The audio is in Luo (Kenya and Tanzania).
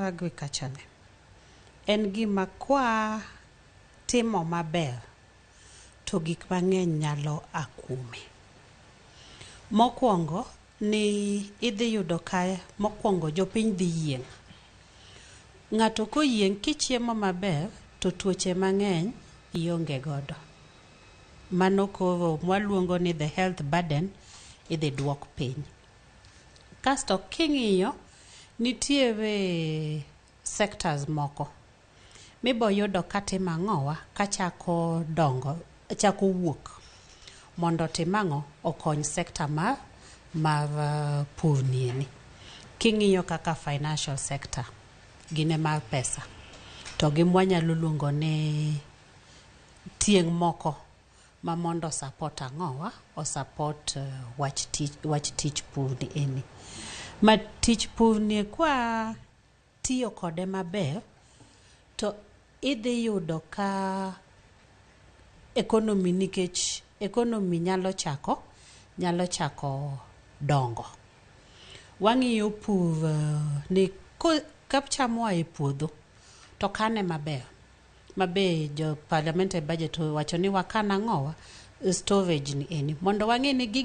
agriculture ne en gima kwa timo maber to gik mang'eny nyalo akume. Mokwongo ni idhi yudo ka mokwongo jopiny dhi yieng'. Ng'ato koyieng' kichiemo maber to tuoche mang'eny ionge godo. Mano koro mwaluongo ni the health burden idhi duok piny. Kasto king'iyo nitiere sektas moko mibo yudo katimo ang'owa kachako dongo chako wuok mondo timang'o okony sekta mar pur nieni. King'iyo kaka financial sector gine mar pesa to gi mwanyalo luongo ni tieng' moko ma mondo support ang'owa o support wach tich pur nieni. Ma tich pur ni kwa tiyo kode maber to idhi yudo ka economy nikech economy nyalo chako dongo. Wang'iyo pur ni ka cham oa e puodho to kane maber jo parliamentary budget wacho ni wakan ang'owa storage ni eni mondo wang'e ni